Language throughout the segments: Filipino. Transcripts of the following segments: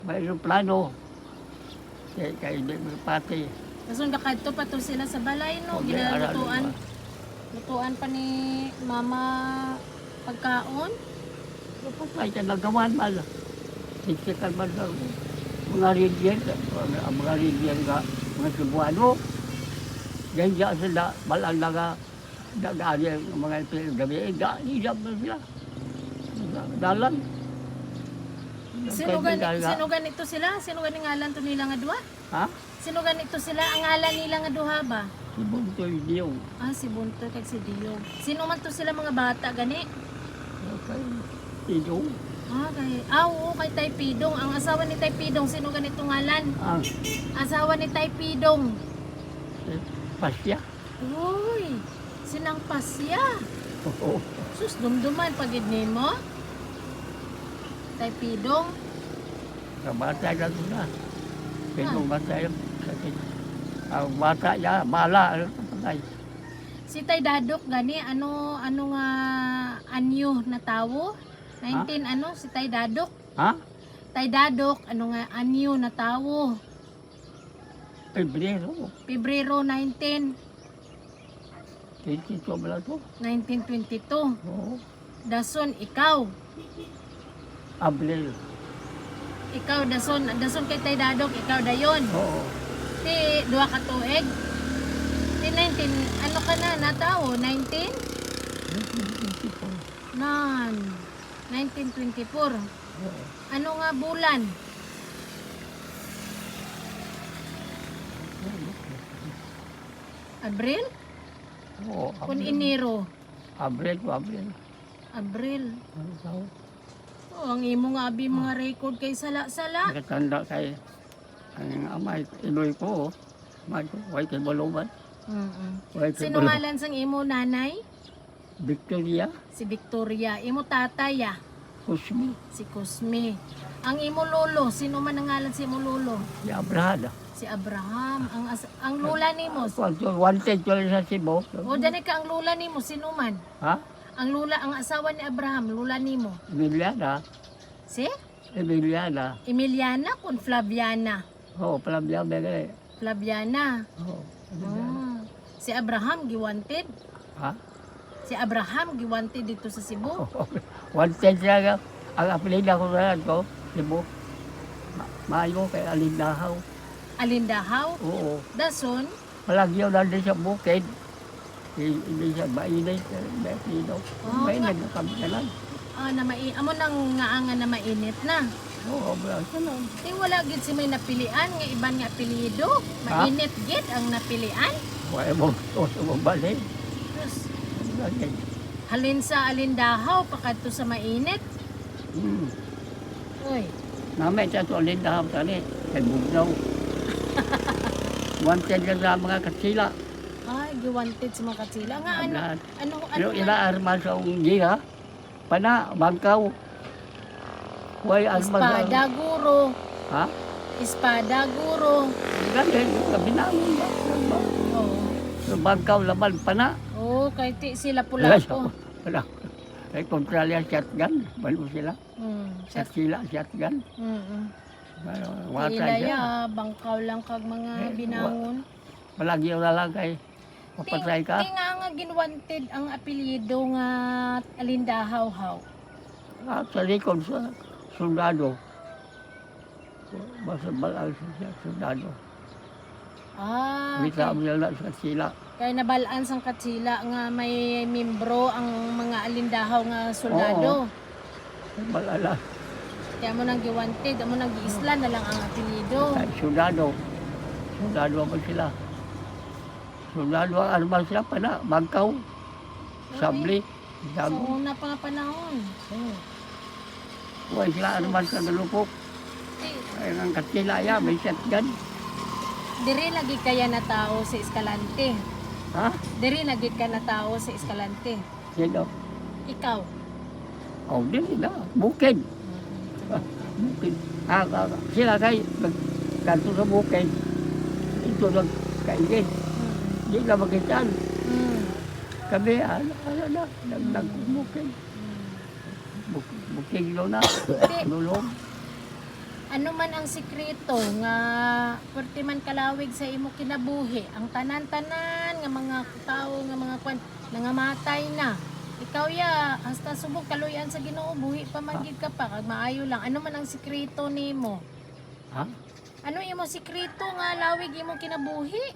may aeroplano. Kaya hindi mo pati. Kaso kakadto pa to sila sa balay, no? Okay, Ginalutuan. aral Lutuan pa ni mama pagkaon. Tapos ay nagawan man. Siksikan man daw. Mga region, ang mga region nga, mga Cebuano. Diyan dyan sila, malang nag-aari ang mga gabi. Hijab na sila. Dalan. Sino ganito sila? Sino gani ngalan to nila nga duha? Ha? Sino ganito sila? Ang ngalan nila nga duha ba? Si Buntoy Diyong. Ah, si Bunto kag si Dio. Sino man to sila mga bata gani? Okay. Diyong. Ah, oo, kay Tay Pidong. Ang asawa ni Tay Pidong, sino ganito ngalan? Ang Asawa ni Tay Pidong. pasya. Uy, sinang pasya. Oo. Sus, dumduman pagid nimo. Tay Pidong. Kabatay na ito na. Pinong batay. Ang bata niya, mala. Ano patay? Si Tay Dadok gani ano nga anyo na tawo? 19 ano si Tay Dadok? Ha? Tay Dadok ano nga anyo na tawo? Pebrero. Pebrero 19, 22 ba lang ito? 1922. Oo. Dason ikaw. Abril. Ikaw dason kay Tay Dadok, ikaw dayon. Oo. Ti duha ka tuig. Ti 19 ano ka na natawo? 19? 22. Nan. 1924. Oo. Ano nga bulan? Abril? Oo. Kun Abril. Enero. Abril. Abril. Abril. Ano tawag? Oh, ang imo nga abi mga record kay sala-sala. Nakatanda kay ang amay iloy ko. May kay Baloban. Way kay Sino Baloban. ngalan sang imo nanay? Victoria. Si Victoria. Imo tatay Kusmi. si Cosme. Ang imo lolo, sino man ang ngalan si imo lolo? Si Abraham. Si Abraham. Ang lula nimo. Wanted ko lang sa Cebu. O dani ka ang lula nimo sino man? Ha? Ang lula ang asawa ni Abraham, lula nimo. Emiliana. Si Emiliana. Emiliana kun Flaviana. Oo, palabya bagay. Flaviana. Oo. Ah. Si Abraham giwanted. Ha? Si Abraham giwanted dito sa Cebu. Wanted siya. Ang apelida ko na ko, Cebu. Maayo kay Alindahaw. Alindahaw. Oo. Dason. Palagyo na din sa bukid. Hindi siya mainit. Dito. Oh, Mainit na kami na lang. Amo nang ngaangan na mainit na. Oo, bro. Ting wala gid si may napilian nga iban nga apelyido. Mainit gid ang napilian. Wala mo. Oso mo balik. Tapos, Balik. halin sa Alindahaw pakadto sa mainit. Uy, Namay siya ito Alindahaw tani. Kay Bugnaw. Wanted lang sa mga katsila. ay giwanted sa mga katsila nga ano Lahat. ano Pero nga? inaarma sa unggiha. Pana, bangkaw. Huwag arma sa... Espada guro. Ha? Espada guro. Ganyan, kabinangon ba? Oo. Sa bangkaw laban, pana. Oh, kay ti sila pulapo. Wala. Ay, kontralya shotgun. Balo sila. Sa sila shotgun. Wata Ilaya, siya. bangkaw lang kag mga binangon. Palagi na lang kay mapatay ka. Tinga nga ginwanted ang apelyido nga Alindahaw-haw. Sa likod sa sundalo. Basta balang siya sundalo. Kita mo na sa sila. Kaya nabalaan sang katsila nga may membro ang mga Alindahaw nga soldado. Balala. Kaya mo nang giwanted, amo nang giisla na lang ang apelyido. Sundalo. Sundalo ba sila? Sundalo ang armas sila pa na. Bangkaw. Sabli. Sa Dago. una pa nga panahon. Huwag sila armas sa galupok. Ay, ang katsila ya, may shotgun. Diri lagi kaya na tao sa Escalante. Ha? Diri lagi ka na tao sa Escalante. Sino? Ikaw. Oh, di na. Bukid. Bukid. Sila kay, kanto sa bukid. Ito lang kaingin. Di na magitan. Kami, na, nagmukid. Bukid lo na. Lulong. ano man ang sikreto nga perti man kalawig sa imo kinabuhi, ang tanan-tanan nga mga tao nga mga kwan nangamatay na. Ikaw ya, hasta subok kaluyan sa Ginoo, buhi pa man gid ka pa, kag maayo lang. Ano man ang sikreto nimo? Ha? Ano imo sikreto nga lawig imo kinabuhi?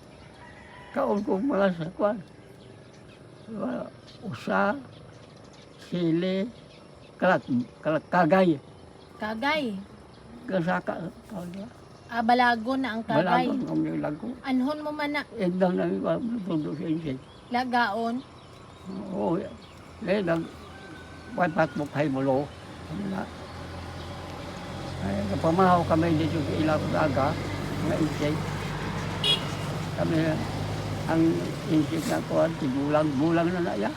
Kaon ko mga sakwan. Usa, sili, kagay. Kagay. Kasaka. Balagon na ang kagay. Balagon ang nilago. Anhon mo man na Endang na iba, tundo sa insik. lagaon. Oo, eh, nagpapat mo kay mulo. Ano na? Ay, napamahaw kami dito sa ilang daga, mga insik. Kami, ang insik na kuwan, bulang na na ya.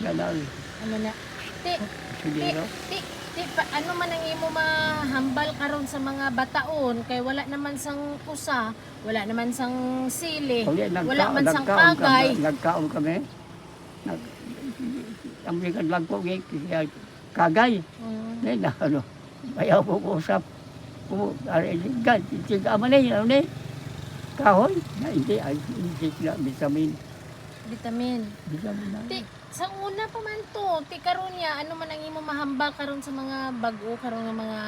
Yan ang Ano na? Ti, siguro. ano man ang imo mahambal karon sa mga bataon kay wala naman sang usa, wala naman sang sili, wala man sang kagay. Nagkaon kami. Ang bigat lang ko, kagay. Eh, na ano, bayaw po ko usap. Gad, tiga man ano ni? Kahoy, na hindi, ay, hindi na, vitamin. Vitamin. Vitamin na. Ti, sa una pa man to, ti karon ya, ano man ang imo mahambal karon sa mga bag-o karon nga mga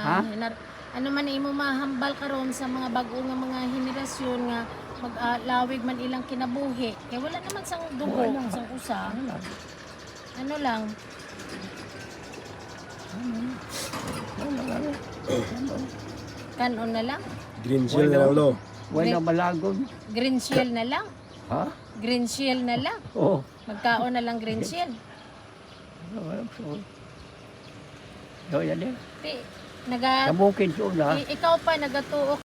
ano man ang imo mahambal karon sa mga bag-o nga mga henerasyon nga maglawig man ilang kinabuhi. Kay wala naman sang dugo, Wala. sang usa. Wala. Ano lang, Wala. kanon na lang, Green Shield na ulo. Wala balagon. green shell na lang, Ha? green shell na lang. Oo. Magkaon na lang green shell. Wala. So, yan din. Ti, naga, Sa bukid sa una. ikaw pa nagatuo